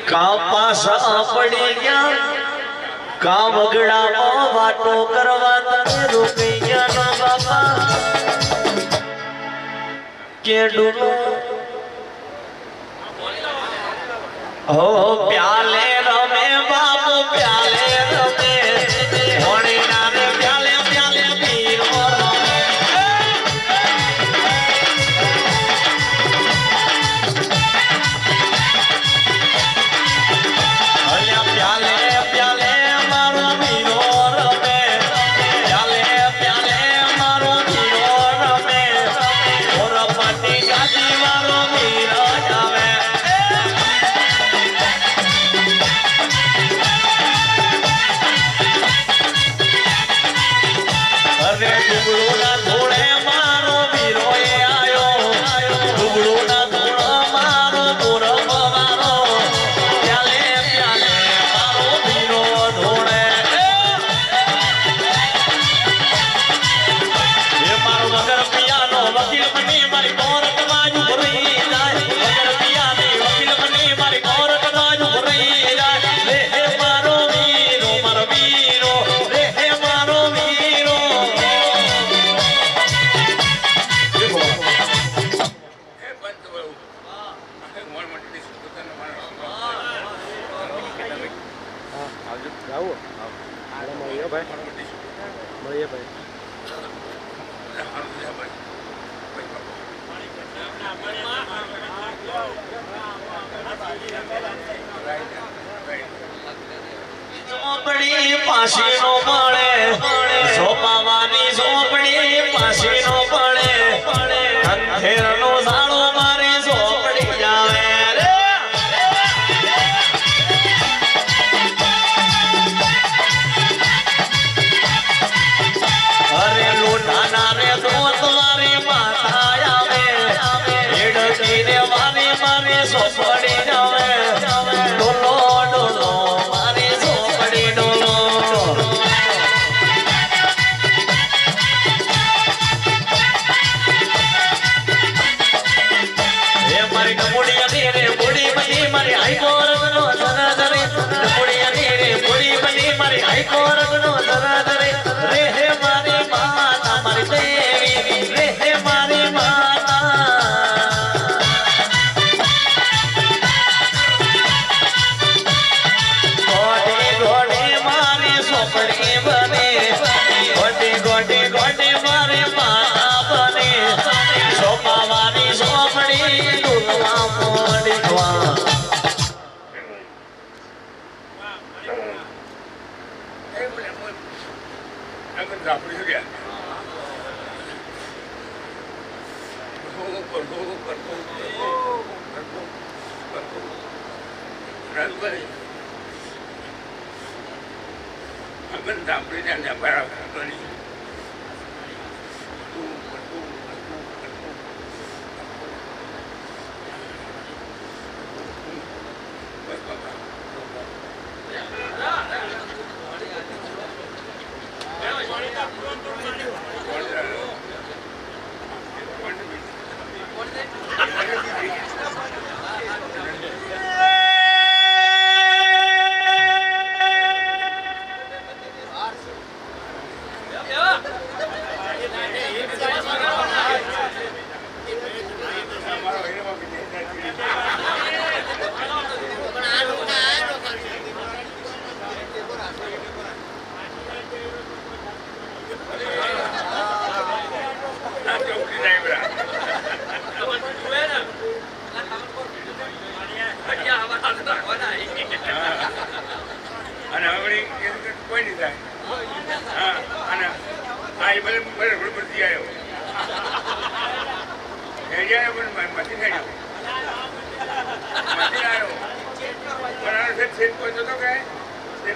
કા પાસા પડી ગયા કા વગડામાં વાતો કરવા તને રોકી ગયા ના બાપા કેડુનો હો પ્યાલે રમે બાપ પ્યાલે રમે હોણી નારે પ્યાલે પ્યાલે પીરો પાસી નો મળે સોપાવાની ઝોપડી પાસી નો પડે અંધેર નો ઝાડો મારી ઝોપડી જાવે રે અરે લોટાના રે દોત મારી માતા આવે એડકી રે મારી મારી ઝોપડી જાવે ડોલો ડોલો મારી ઝોપડી ડોલો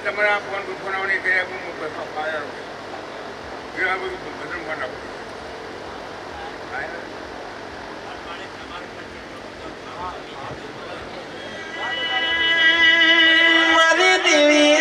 તમારા ફોન આવવાની મારી દેવી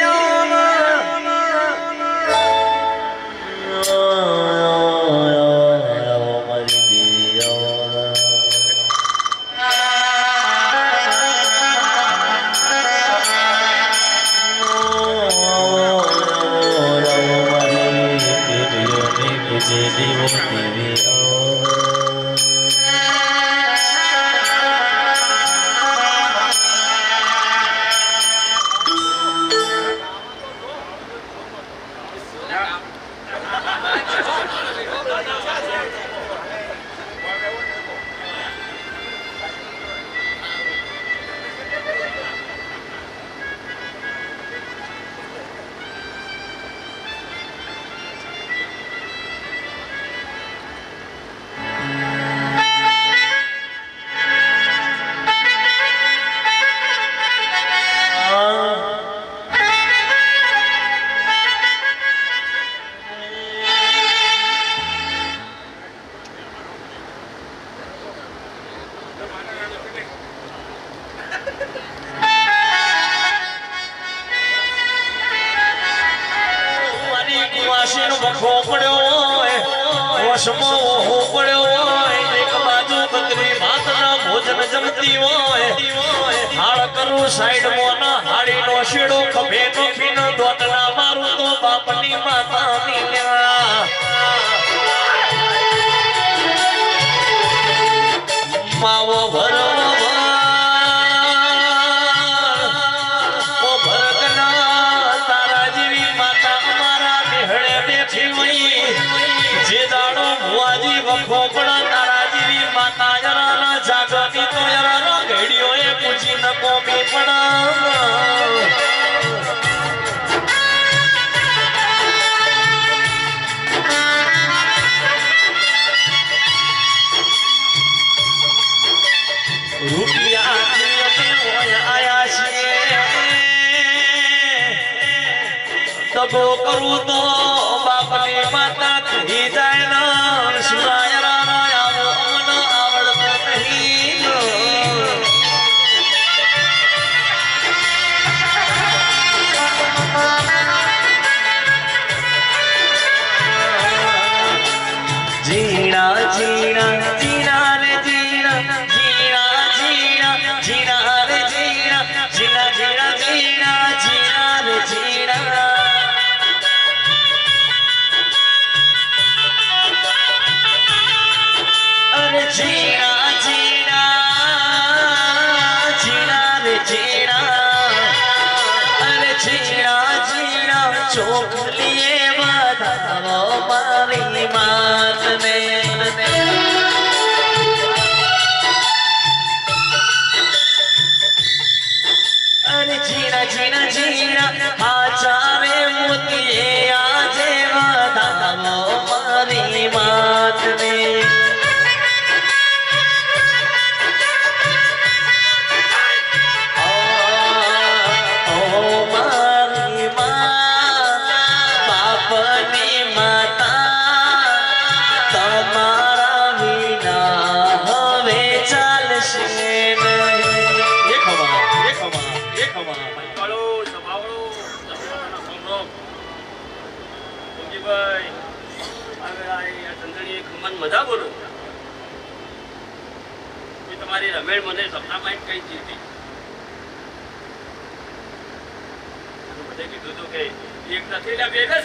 વખો પડ્યો હોય વશમો ઓહો પડ્યો હોય એક બાજુ બકરી ભાતના ભોજન જમતી હોય હાળ કરું સાઈડ મોના હાડીનો શેડો ખભે નો પીનો દોટના મારું તો બાપની માતાની માવો ભરવા જે દાડો ભુવાજી વખો પણ તારા જેવી માતા જરાના જાગતી તો જરાનો ઘેડિયો એ પૂછી ન કોમી પણ રૂપિયા આયા છીએ તબો કરું તો બાપની માતા કહી જાય ના સુરાય રાણા આવો અમને આવડતો નહીં જીણા જીણા જીણા રે જીણા જીણા જીણા જીણા રે જીણા જીણા જીણા જીણા જીણા રે જીણા જીણા જીણા જીણા રે જીણા અરે જીણા જીણા ચોખલીએ વધાવો મારી માતને અરે જીણા જીણા જીણા આચારે મોતીએ આજે વધાવો મારી માતને મજા બોલો તમારી રમેણ મને સપનામાં કઈ ચીજ બધે કીધું હતું કે એક નથી બે છે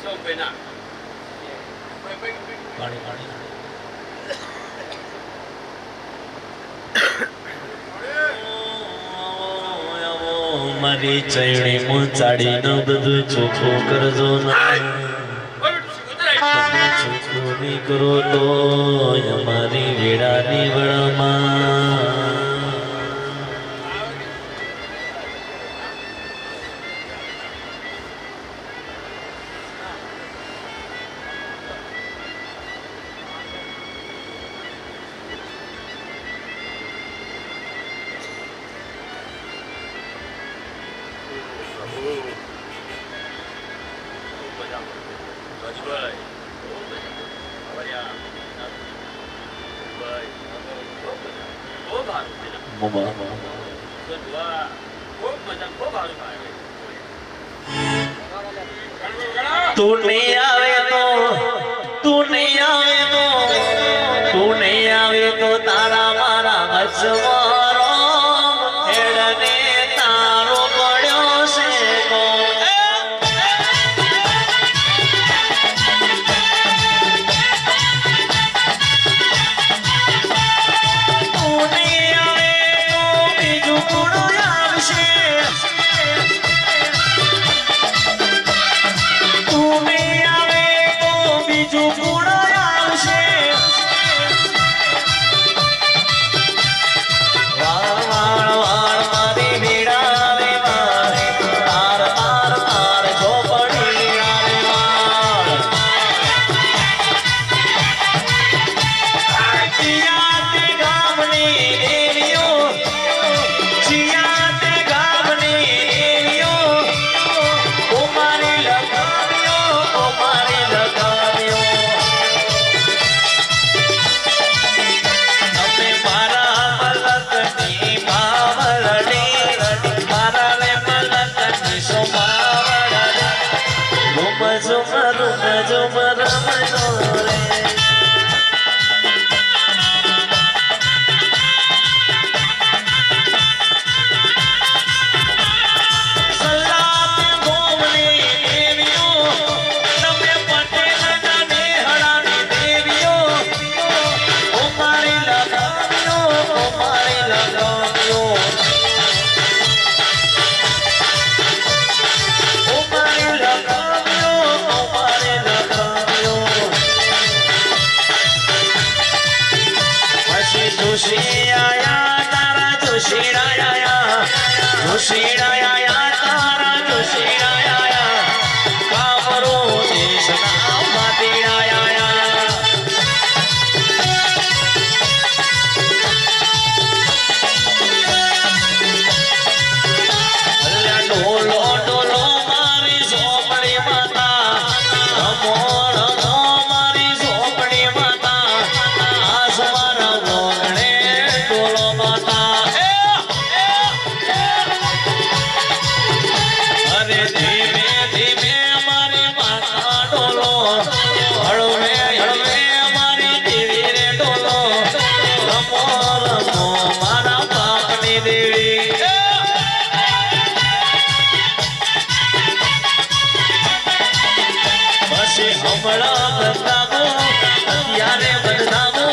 સૌ બેના મારી ચૈણી મુચાડી ન બધું ચોખ્ખું કરજો ના ચોખ્ખું નહીં કરો તો અમારી વેળાની વળમાં તું નહીં આવે તો તું નહીં આવે તો તું નહીં આવે તો તારા મારા વચવારો હેડને તારો પડ્યો છે ગો તું નહીં આવે તો બીજું કોણ આવશે ઝુમર રમજો રે જોશીડાયા તારા જોશીડાયા કામરો દેશના માતીડાયા ડોલો ડોલો મારી ઝોપડી માતા રમો રમો મારી ઝોપડી માતા આસમાના વગણે ડોલો માતા ધીમે ધીમે મારી માતા ડોલો હળવે હળવે મારી દેવી રે ડોલો રમો રમો મારા બાપની દેવી પછી હમણાં બદલાવો અત્યારે બદલાવો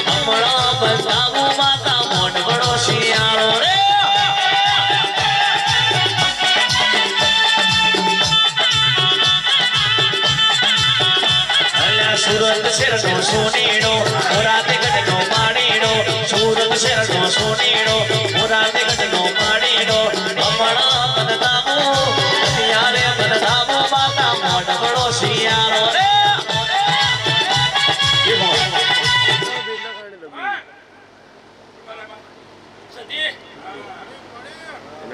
હમણાં બદલાવો માતા મોઢવડો શિયાળો રે સુરત શેરનો સોનેડો મોરાતે ગઢનો પાણીડો સુરત શેરનો સોનેડો મોરાતે ગઢનો પાણીડો હમણાં બદલાવો ત્યારે બદલાવો માતા મોઢવડો શિયાળો રે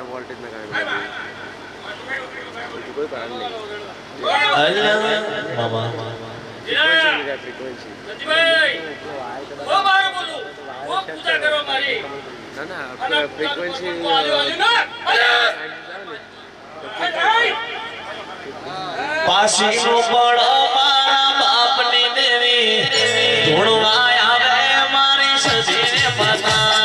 वोल्टेज में कोई कारण नहीं मामा फ्रीक्वेंसी ना ना फ्रीक्वेंसी પાછી નું પણ મારા બાપની દેવી ધૂણવા આવે મારી સજીને પતા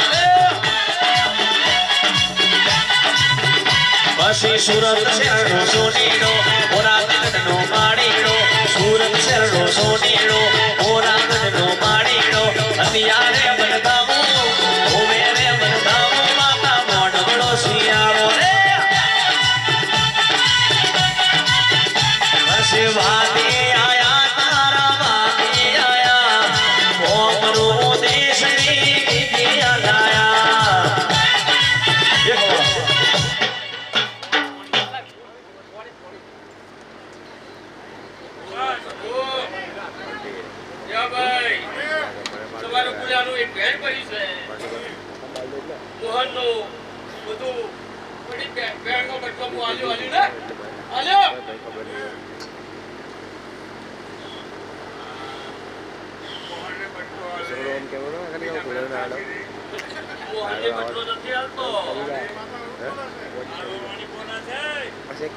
પછી સુરત શેરનો સોનેડો મોરાગઢનો માણીડો સુરત શેરનો સોનેડો મોરાગઢનો માણીડો અત્યારે બનતાવો ઓવે રે બનતાવો માતા મોઢવડો શિયાળો રે પછી વાદી આયા તારા વાદી આયા ઓમરો દેશની વિદ્યા લાયા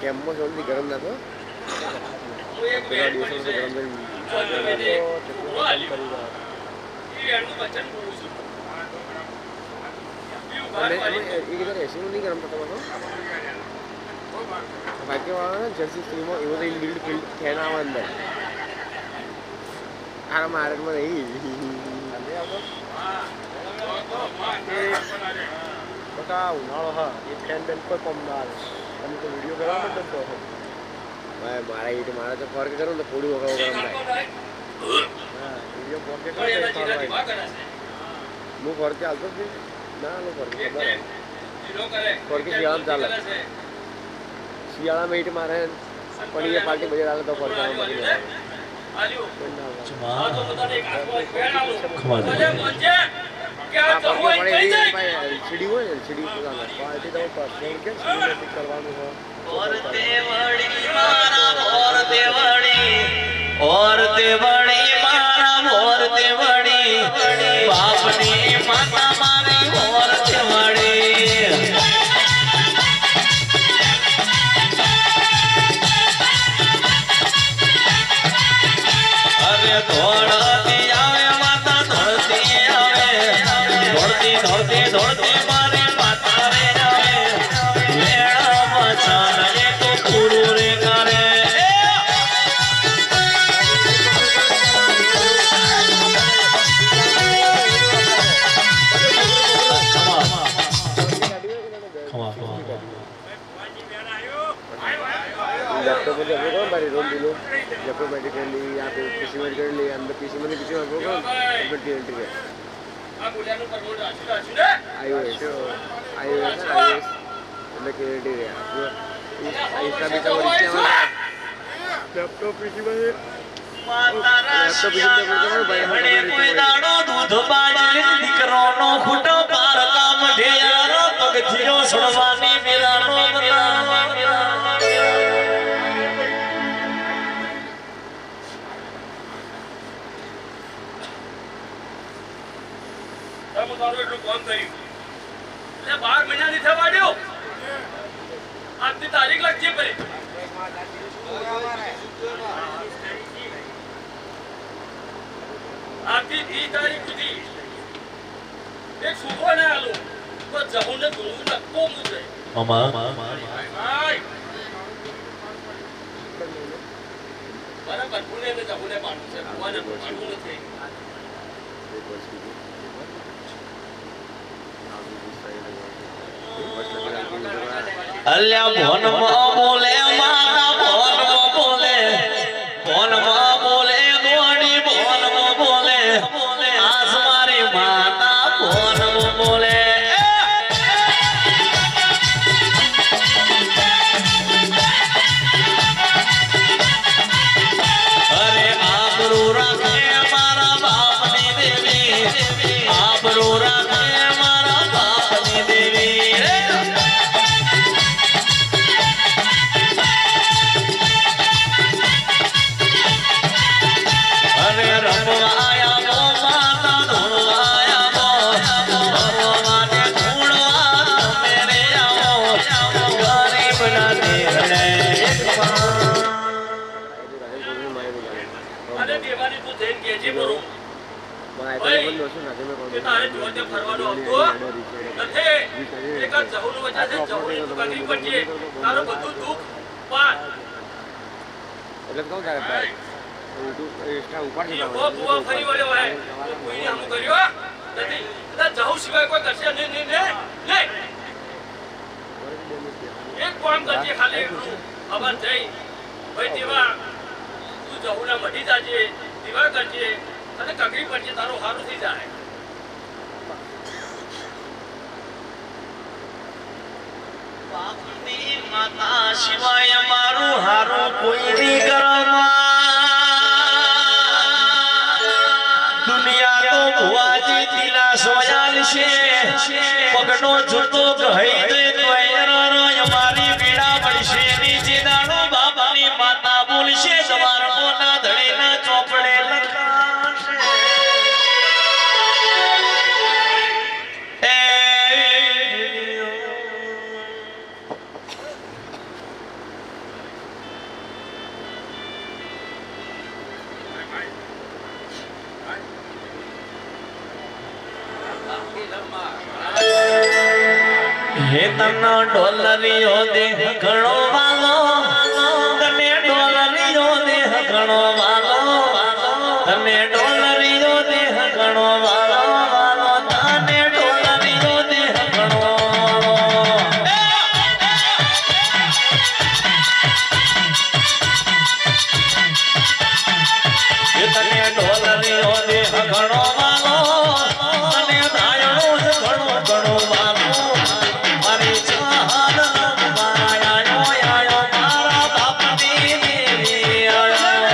કેમ્પમાં જલ્દી ગરમ ના તો એસી નહીં ગરમ થતો ભાગ્યવાળા જર્સી સ્ટીલમાં એવો તો ઇનબિલ્ડ ફિલ્ડ ફેન આવે અંદર આ માર્કેટમાં નહીં બકા ઉનાળો હા એ ફેન બેન કોઈ કમ ના આવે તમે તો વિડીયો કરવા માટે તો ભાઈ મારા તો ફર્ક કરું તો થોડી વગર ગરમ થાય હા વિડીયો પોકેટ હું ફરકે હાલતો જ ના લો ફરકે ફરકે શિયાળામાં ચાલે શિયાળામાં ઈટ મારે પણ એ પાર્ટી બજાર આવે તો ફરકે એલસીડી હોય એલસીડી પાર્ટી તો પર્સનલ કે સિનેમેટિક કરવાનું હોય और तेवड़ी मारा और तेवड़ी मारा और तेवड़ी बापनी माता मारी और तेवड़ी લેપટોપ પર જબરો કરો મારી રોમ દીલો લેપટોપ પર કરી લી આ પીસી માં કરી લી અંદર પીસી માં પીસી માં કરો એન્ટ્રી है આ બોલ્યાનું પર રોડ આછી ને iOS એટલે કે એન્ટ્રી है इसका भी तो लैपटॉप पीसी में દૂધ બાજરી દીકરોનો ખૂટો પાર કામ ઢેયારો પગથિયો છોડવાની મેરાનો તમે તારું એટલું કામ કર્યું એટલે 12 મહિનાની થવા દ્યો આજની તારીખ લખજે પડે આજથી 30 તારીખ સુધી એક સુખો ના આલો તો જહુને ધોવું નક્કો મુજે મામા હાય બરાબર પુણે ને જહુને પાડું છે ભગવાને પાડું નથી અલ્યા ભોનમાં બોલે માતા ભોનમાં બોલે ભોનમાં બોલે ગોડી ભોનમાં બોલે આસ મારી માતા ભોનમાં બોલે અરે આબરૂ રાખે મારા બાપની દેવી આબરૂ રાખે મારા બાપની દેવી અને દેવાની તું જઈને કેજે બરો કે તારે જોજે ફરવાનો આવતો નથી એક જ જહુનું વચ્ચે છે જહુની તું કગરી પડજે તારો બધું દુઃખ પાર એટલે કહું તારે યુટ્યુબ ઇન્સ્ટા ઉપર છે ઓ બુઆ ફરી વળ્યો હે તો કોઈને હમ કર્યો નથી એટલે જહુ સિવાય કોઈ કરશે નહીં લે એક કામ કરજે ખાલી એટલું ખબર થઈ ભાઈ દેવા તું જહુના મઢી જાજે દીવા કરજે અને કગરી પડજે તારો હારું થઈ જાય બાપની માતા સિવાય મારું હારું કોઈ નહીં કરવા દુનિયા તો ભુવાજી તીલા સોયાલ છે પગનો જૂતો ગહી દે તો મારી પીડા પડશે નીચે દાડો બાપની માતા બોલશે તમારા મોના ધણીના ચોપડે લખાશે હે તનો ડોલરીઓ દેહ ઘણો વાલો તને ડોલરીઓ દેહ ઘણો વાલો તને ડોલરીઓ દેહ ઘણો વાલો તને ડોલરીઓ દેહ ઘણો હે તને ડોલરીઓ દેહ ઘણો વાલો તને ધાયણો ઘણો ઘણો વાલો મારી ચાહત માયા આયો મારા બાપની દેવી આયો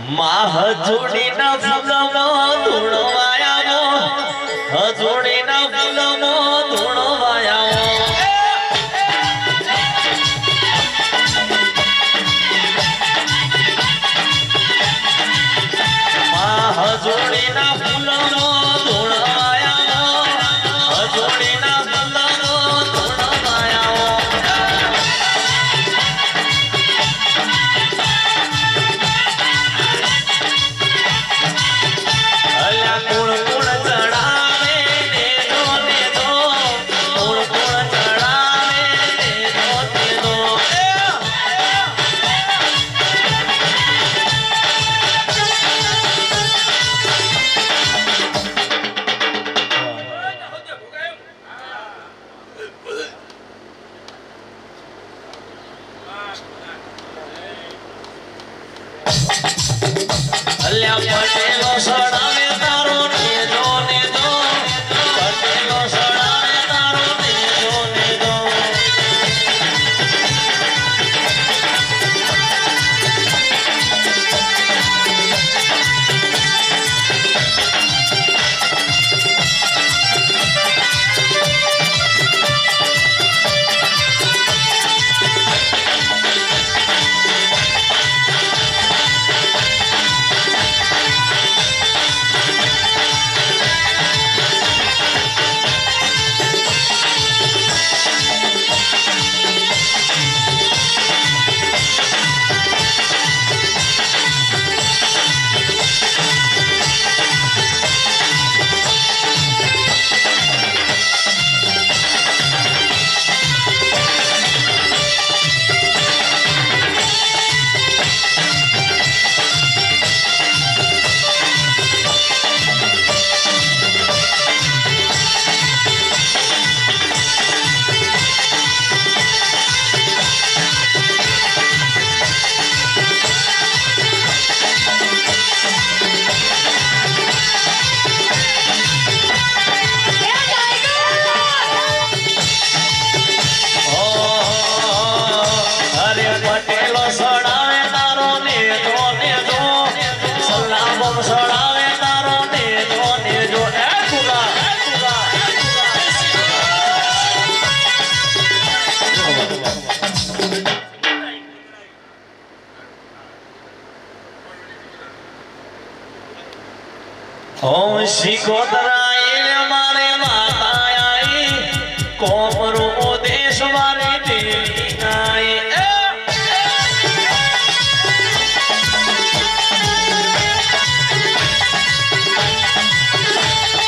માં હજુડીના ફૂલમાં ધૂણવાયાઓ હજુડીના ફૂલમાં ધૂણવાયાઓ માં હજુડીના ફૂલમાં ધૂણવાયાઓ હજુડીના ફૂલમાં ધૂણવાયાઓ અલ્યા કુળ કુળ ચડાવે ને જો કુળ કુળ ચડાવે ને જો અલ્યા પટેલો સડાવે તારો ને જો પટેલો સડાવે તારો ને જો અરે પટેલો સડાવે તારો ને જો સલામ સડાવે તારો ને જો એ કુલા ઓમ શિકોતરા એ મારે માતા આઈ કોમરો દેશ મારે દેવી નાઈ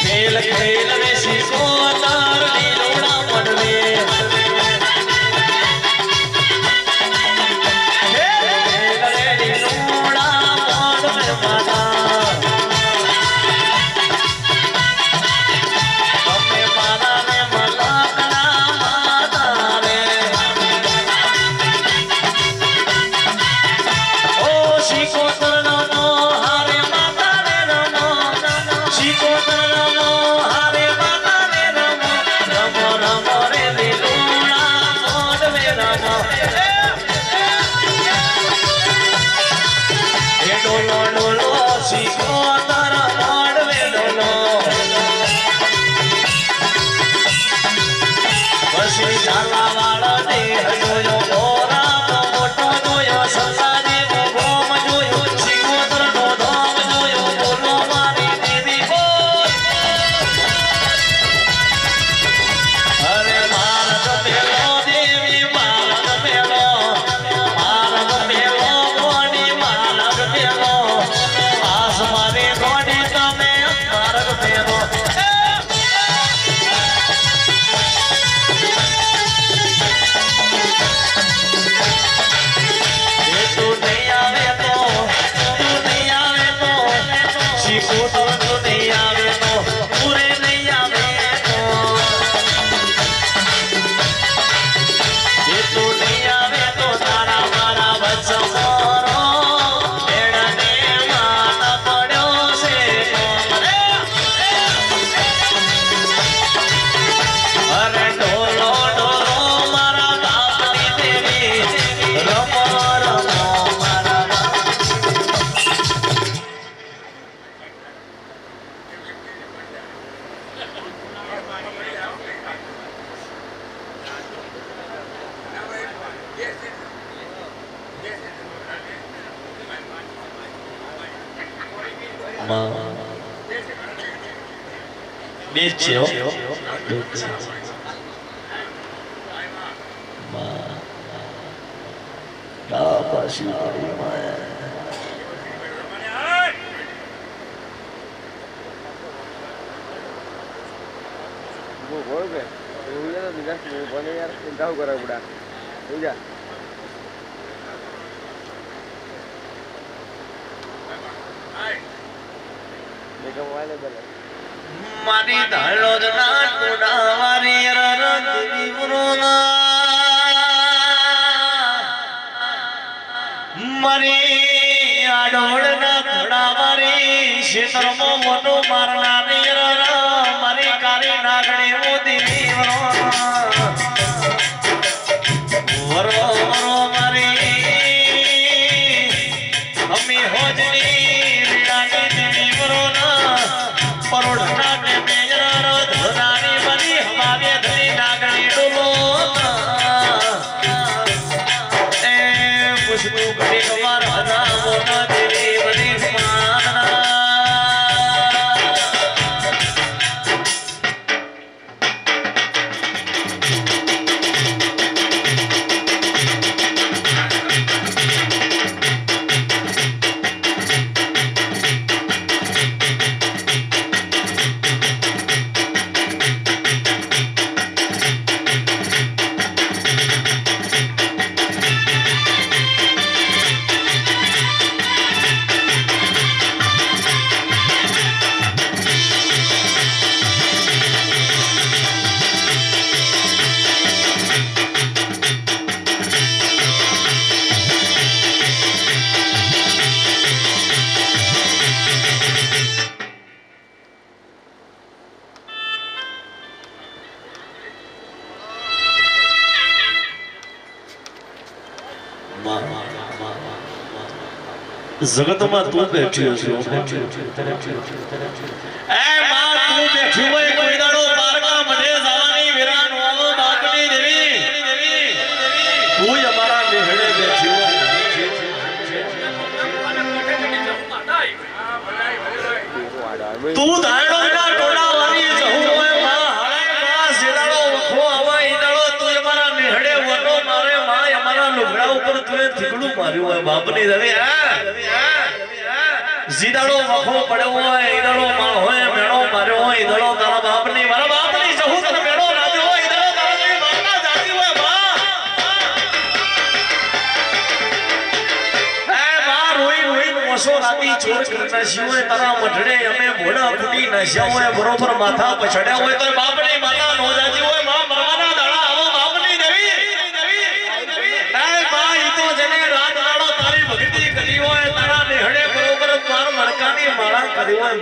ખેલ ખેલ મે શિકોતર લીલોડા પડવે ખેલ રે લીલોડા પડવે માતા બેચ્યો પાછી બોલ કે એવું છે તો બીજા મને યાર ચિંતા કરે બુડા થઈ જા દેખો મોબાઈલ બલે મારી ધાળો જ ના ટોડા વારી રંગ વિવરોના મારી આડોળ ના થોડા મારી શેતરમો મોટો મારનારી મારી કાળી નાગણી મોદી વરો વરો મારી અમી હોજની વીણાની દેવી વરોના પરોઢના ને મેજર ધરાની બની હમાવે ધરી નાગણી ડોલો એ પુષ્પુ ઘડી કવાર હના મોના દેવી બની સમાના જગતમાં તું બેઠ્યો છો એ માં તું બેઠી હોય કોઈ દાડો બારકા મઢે જવાની વિરાન વાળો બાપની દેવી તું અમારા નેહડે બેઠી હોય તું ધાણો ના ટોળા વાળી જહું હોય માં હળાય માં સેદાડો વખો આવા ઈદાડો તું અમારા નેહડે વટો મારે માં અમારા લુગડા ઉપર તું થીકડું માર્યું હોય બાપની દેવી જીદાડો વખો પડ્યો હોય ઈદાડો માં હોય મેળો માર્યો હોય ઈદાડો તારા બાપની મારા બાપની જહું તને મેળો રાખ્યો હોય ઈદાડો તારા જેવી માતા જાતી હોય માં એ માં રોઈ રોઈ મોસો રાતી ચોર કરતા શિવય તારા મઢડે અમે ભોળા ફૂટી નશ્યા હોય બરોબર માથા પછડ્યા હોય તો બાપની માતા નો જાતી હોય માં મરવાના દાડા આવો બાપની દેવી એ માં ઈ તો જેને રાત દાડો તારી ભક્તિ કરી હોય તારા નેહડે બરોબર માર મરકાની માળા કરી હોય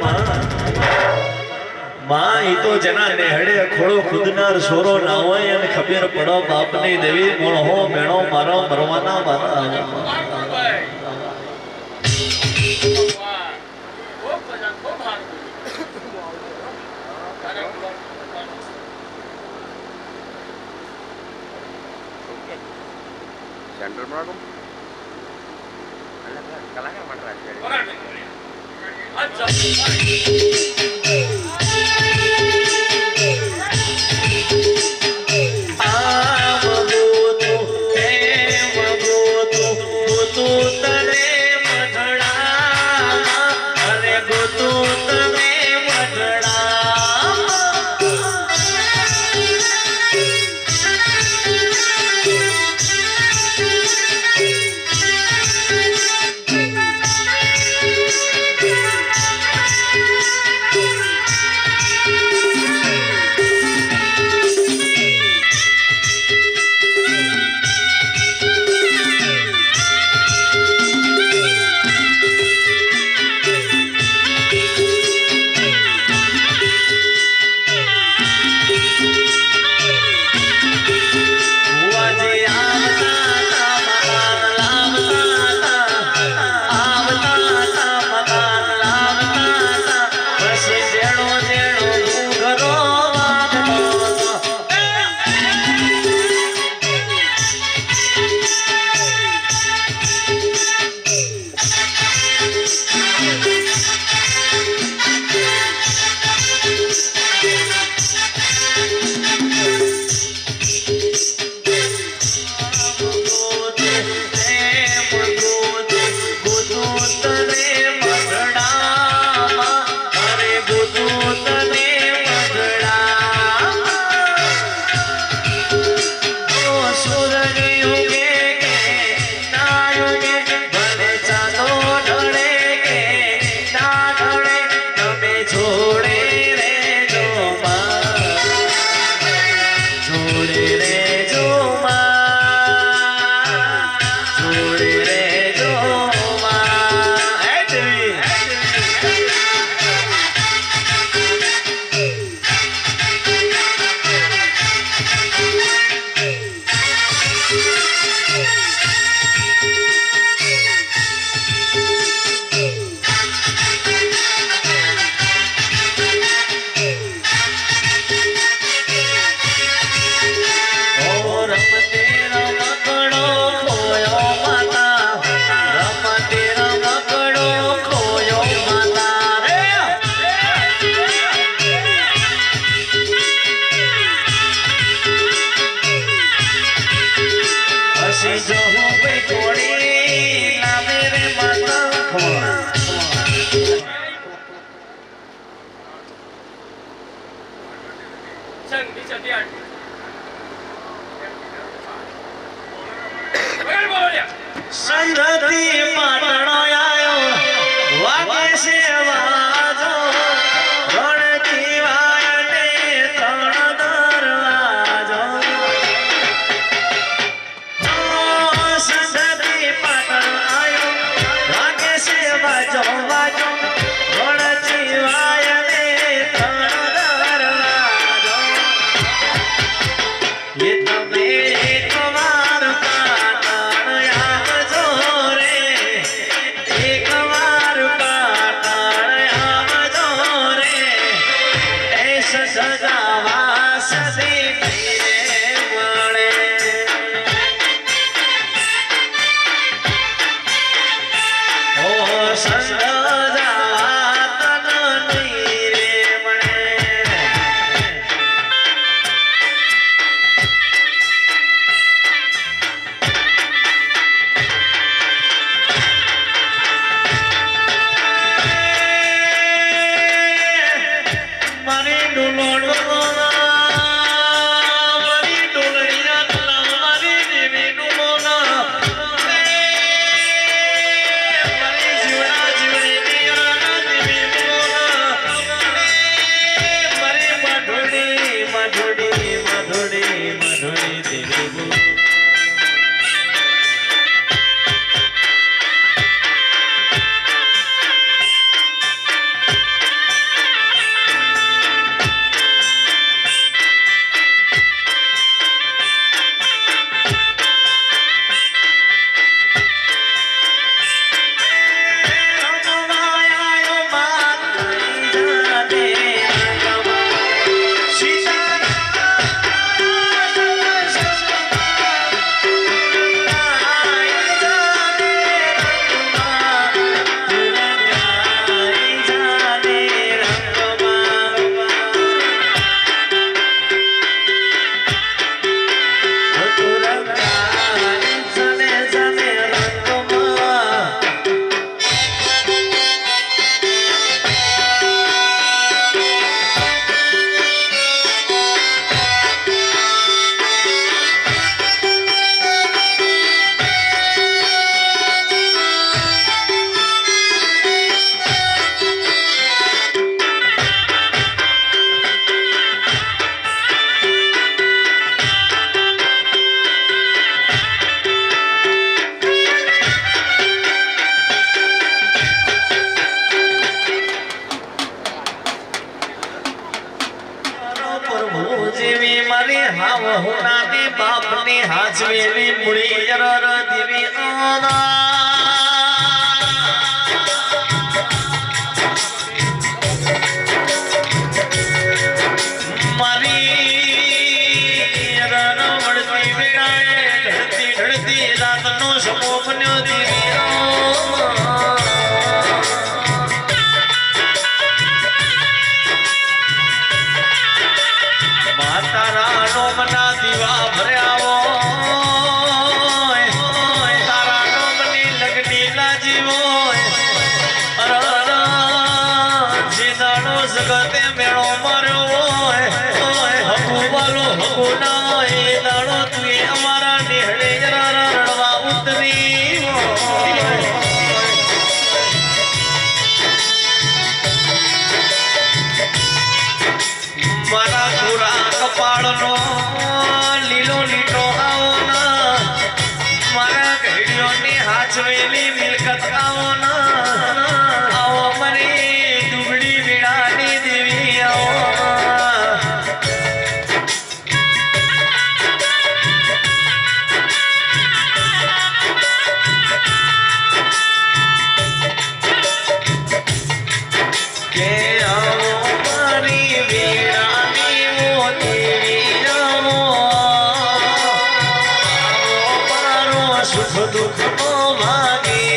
માં ઈ તો જેના નેહડે ખોળો ખુદનાર સોરો ના હોય અને ખબર પડો બાપની દેવી મોળો મેણો મારો મરવાના મારા સેન્ટર માં રાખો કલાકાર માટે સંગ નીચે ધ્યાન વગર બોલ્યા સંગતી પાટણો આયો વાગે છે વાજો રણજી વાયને ત્રણ દરવાજો સંગતી પાટણ આયો વાગે છે વાજો વાજો રણજી વાયને ત્રણ દરવાજો એ તમે એકવાર પાટણ આવજો રે એકવાર પાટણ આવજો રે એ સજાવા સદી મળે ઓ સજાવા તન રે મળે મારી ડોલો ડોલો મારી ડોલડિયા ડોલા મારી દેવી ડોલો મારી જીવડા જીવડી દિયાના દેવી ડોલો મારી માધુડી માધુડી માધુડી માધુડી દેવી ડોલો પ્રભુ જેવી મારી હાવ હોનાની બાપની હાજવેલી મુળી જરર દેવી મારી રણ વળતી વેળાએ ઢળતી ઢળતી રાતનો સમો બન્યો દેવી તારા નોમના દીવા ભર્યા હોય તારા નોમની લગની લાજીવો જીદાનો જગતે મેળો માર્યો હોય હકુ વાલો હકુ ના એ દાડો તું અમારા નેહડે જરા રડવા ઉતરી મારા ગોરા કપાળનો લીલો લીટો આવો ના મારા ઘડીઓની હાચવેલી મિલકત આવો ના આવો મારી દુબળી વીણાની દેવી આવો કે આવો મારી વીણાની ઓ દેવી આવો આવો મારો સુખ દુઃખનો ભાગી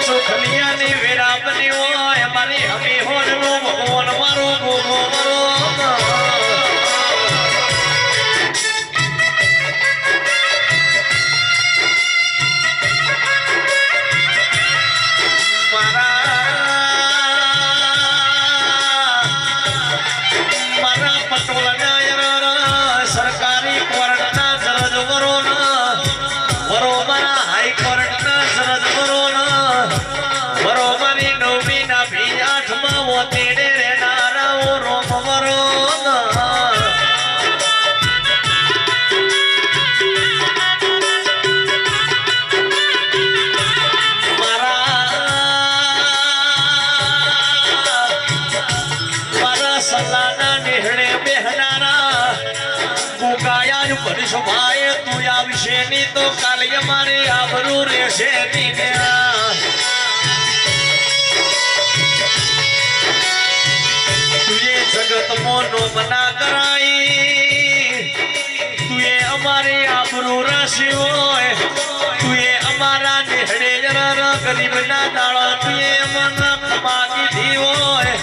સુખલિયાની વેરા બની હોય મારી હમી હોરનો ભગવાન મારો ગોગો મારો મારા પટોળના સરકારી કોર્ટના જજ વરો મારા હાઈકોર્ટના જજ વરો મારી નવમીના ભી 8માં ઓતેડે રહેનારા રોમ વરો સલાના નિહળે બેહનારા ગુગાયા જ ભરીશ ભાઈ તું આવશે ની તો કાલે અમારે આબરૂ રહેશે નીને તુએ જગત મોનો મના કરાઈ તુએ અમારે આબરૂ રાશી હોય તુએ અમારા નિહળે જરા ગરીબના દાડા તુએ મન માગી દી હોય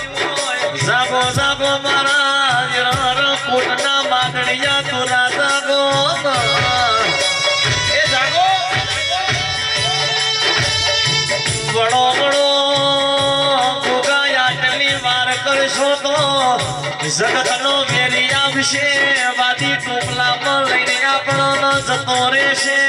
જાગો જાગો મારા યર કોટના માગણિયા તુરા જાગો એ જાગો બડો બડો ગોગાયા ટલી વાર કરશો તો જગતનો મેરી આવશે વાદી ટોપલામાં લઈને આપણો જતો રહેશે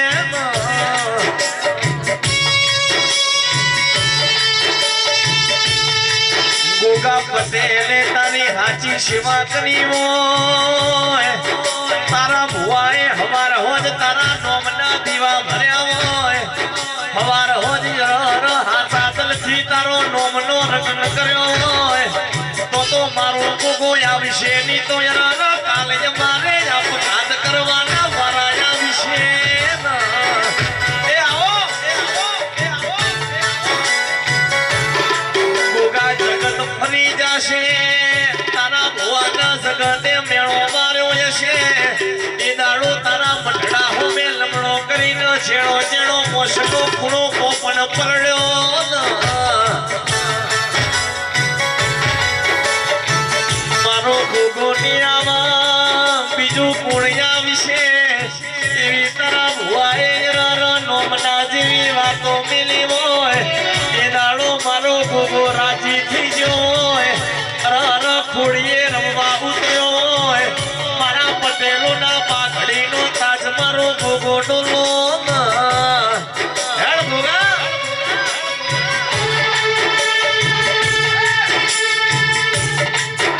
ગોગા પટેલે તારી હાચી સેવા કરી હોય તારા ભુવાએ હવાર હોજ તારા નોમના દીવા ભર્યા હોય હવાર હોજ હાચા તલથી તારો નોમનો રગન કર્યો હોય તો મારો ગોગો આવશે ની તો યાર કાલે જ મારે આપઘાત કરવાના વારા આવશે ફરી જશે તારા ભુવાના જગતે મેળો માર્યો જશે એ દાડો તારા મંડળા હોમે લમણો કરીને છેડો છેડો મોસકો ખૂણો પોપન પરડ્યો મારો ગોગો નિયામાં બીજું પુણ્યા વિશે એવી તારા ભુવાએ નોમના જેવી વાતો મિલી હોય એ દાડો મારો ગોગો રાજી થઈ ગયો ર ખોડીએ રમવા ઉતર્યો હોય મારા પટેલોના પાઘડીનો તાજ મારો ગોગો ડોલો હેડ ગોગા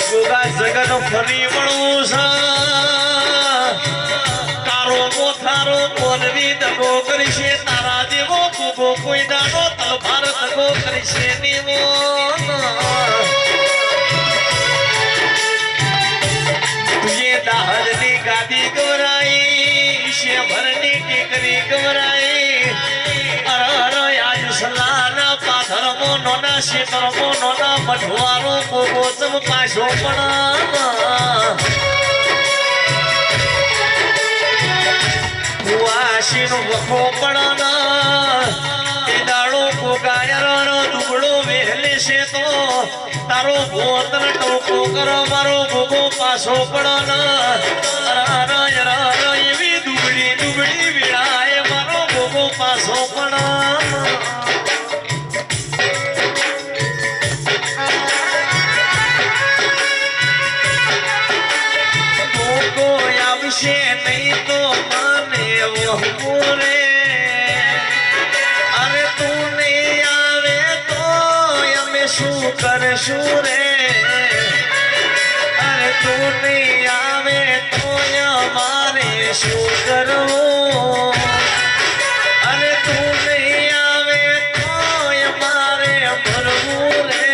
ગોગા જગત ફરી વળવું છે તારો મોથારો મોનવી દગો કરીશે તારા જેવો ગોગો કોઈ દાડો તલભાર દગો કરીશે નીવો તુએ દાહરની ગાદી ગવરાઈ શેભરની ટીકરી ગવરાઈ અર આજ સલાના પાથરમો નોના શેતરમો નોના મઢવારો ગોગો ચમ પાછો પણ વાશીનો વખો પડના એ દાડો કોગાયરનો દુબળો વહેલે છે તો તારો ભોતર ટોકો કરો મારો ગોગો પાછો પડના એવી દુબળી દુબળી વિડાય મારો ગોગો પાછો પડના ગોગો આવશે નહીં તો રે અરે તું નહીં આવે તો અમે શું કરશું રે અરે તું નહીં આવે તો અમારે શું કરવું અરે તું નહીં આવે તો અમારે મરવું રે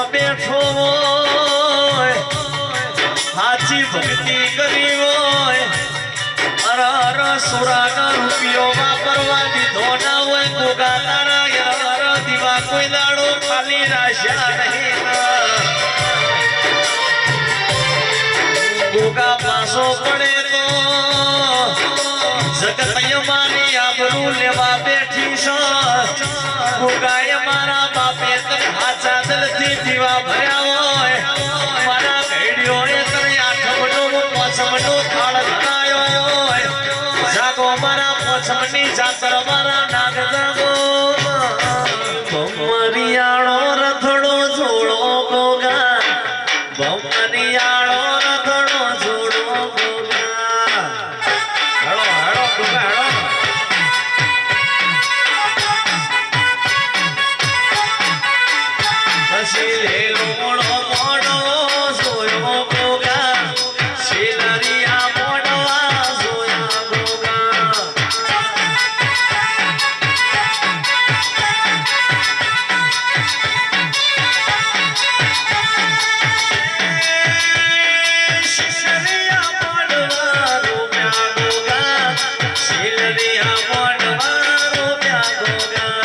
માં બેઠો હોય સાચી ભક્તિ કરી હોય અર સુરાનો રૂપિયો વાપરવા દીધો ના હોય ગોગા તારા યાર દીવા કોઈ દાડો ખાલી રાશ્યા નહીં ગોગા પાસો પડે તો જગત મારી આબરૂ લેવા બેઠી છે ગોગાએ મારા બાપે તને હાચા દિલથી દીવા ભર્યા હોય મારા ઘેડીઓએ તને આઠમનો પાંચમનો થાળ બનાવ્યો હોય જાગો મારા પાંચમની જાતર મારા નાગ જાગો ભમરિયાળો રથડો જોડો ગોગા ભમરિયાળો રથડો જોડો ગોગા હેડો હેડો ગોગા હેડો પછી લેલો મોડો મોડો જોયો ગોગા શિલરિયા મોડવા જોયા ગોગા શિલરિયા મોડવા રોપ્યા ગોગા શિલરિયા મોડવા રોપ્યા ગોગા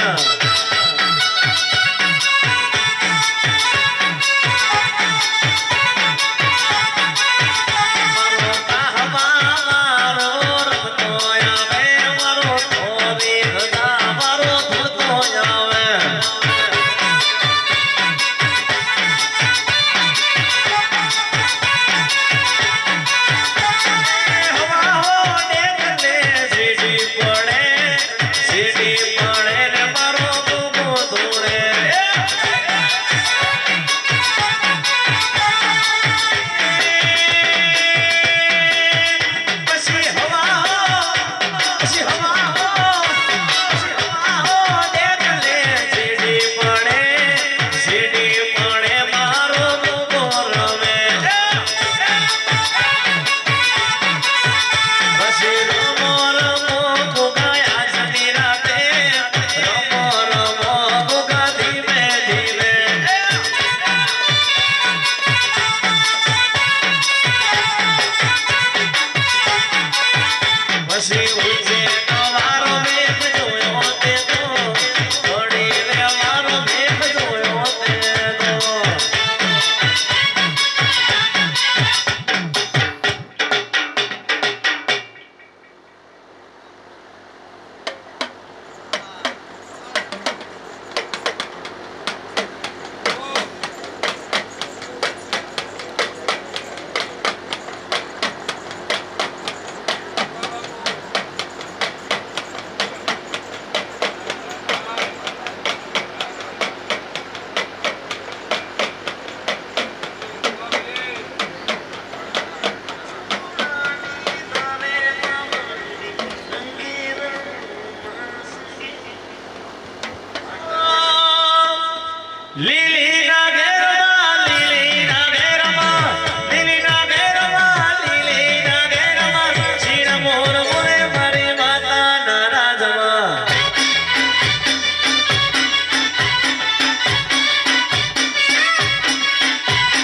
લીલી ના ઘેરમાં લીલી ના ઘેરમાં લીલી ના ઘેરમાં લીલી ના ઘેરમાં શિર મોર મોરે મારી માતા ના રાજમાં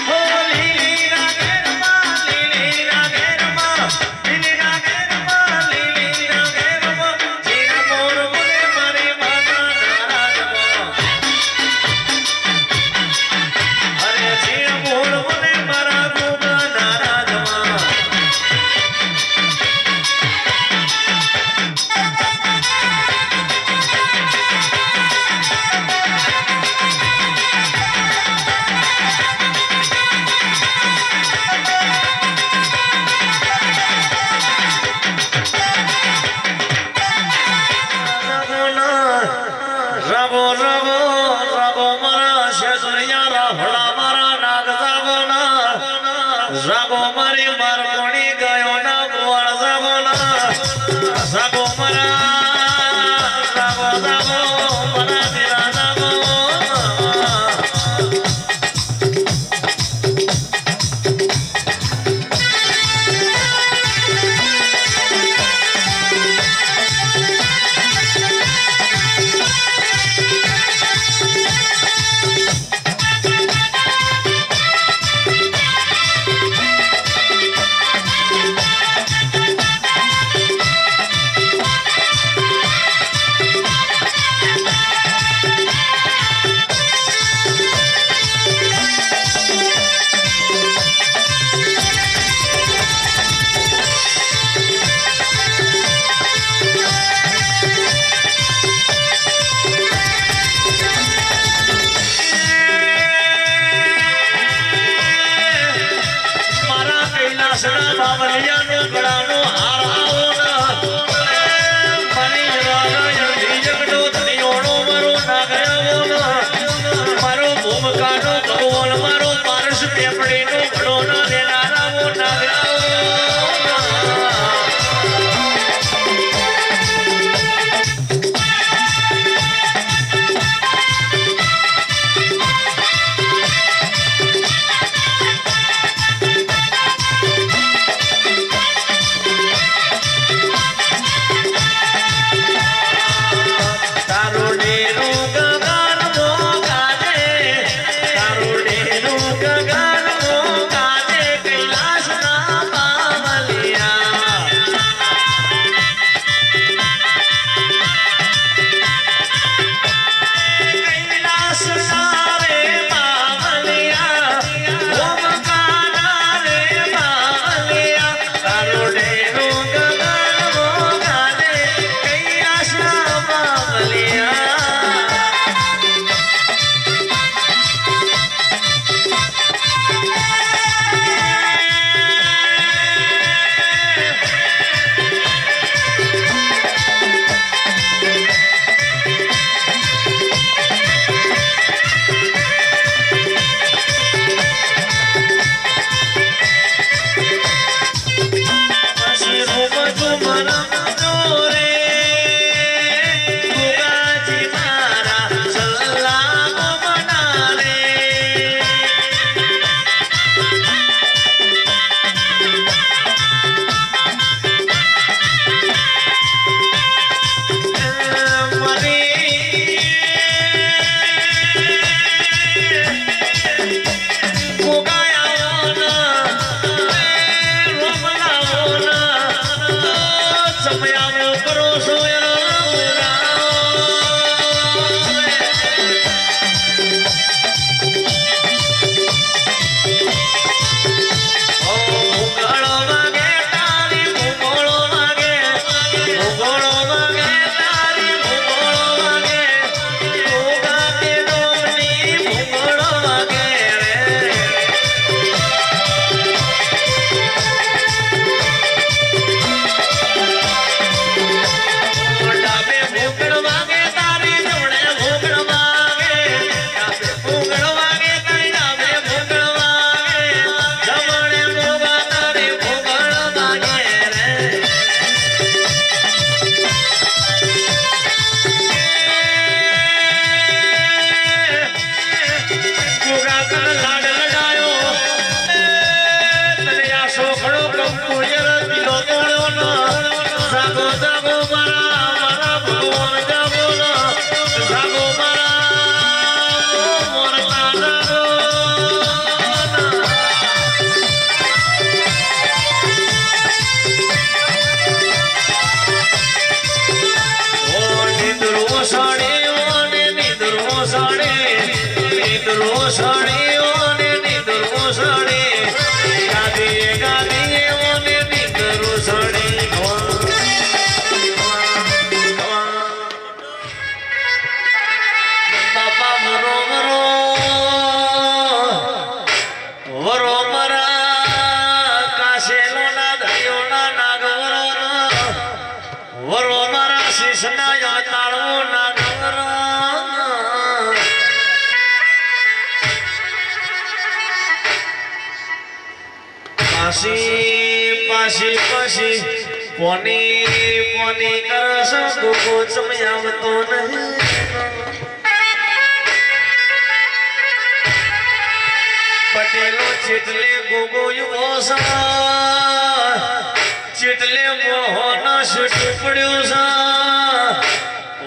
હો લીલી ના ઘેરમાં લીલી ના ઘેરમાં લીલી ના ઘેરમાં લીલી ના ઘેરમાં શિર મોર મોરે મારી માતા ના રાજમાં અરે શિર મોર મોરે મારા ગોગા ના રાજમાં રગો રગો રગો મારા શેસરિયા રાહડા મારા નાગ જાગોના જાગો મારી મારકોણી ગયો ના ગોળ જાગોના જાગો મારા જાગો જાગો મારા દીરા જાગો પાછી પાછી પોની પોની કરશો ગોગો ચમયાવતો નહીં પટેલો ચેટલે ગોગો યુવો ચેટલે મોહન છૂટું પડ્યું છે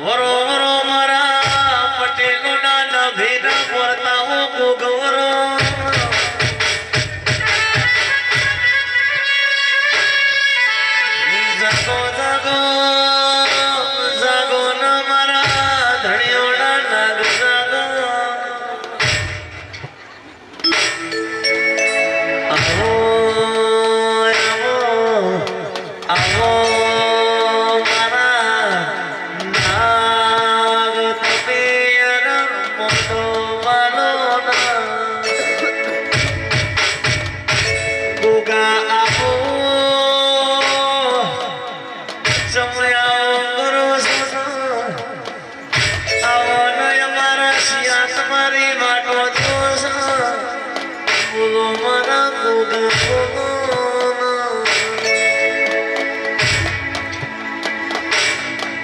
વરો વરો મારા પટેલો ના નભી ના વર્તાવો ગોગવરો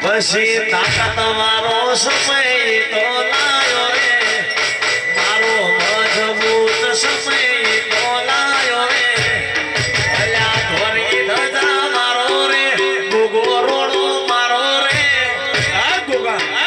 પછી તાકાત મારો સમય તો લાયો રે મારો મજબૂત સમય તો લાયો રે અલ્યા ધોરી ધજા મારો રે ગુગો રોડો મારો રે આ ગુગા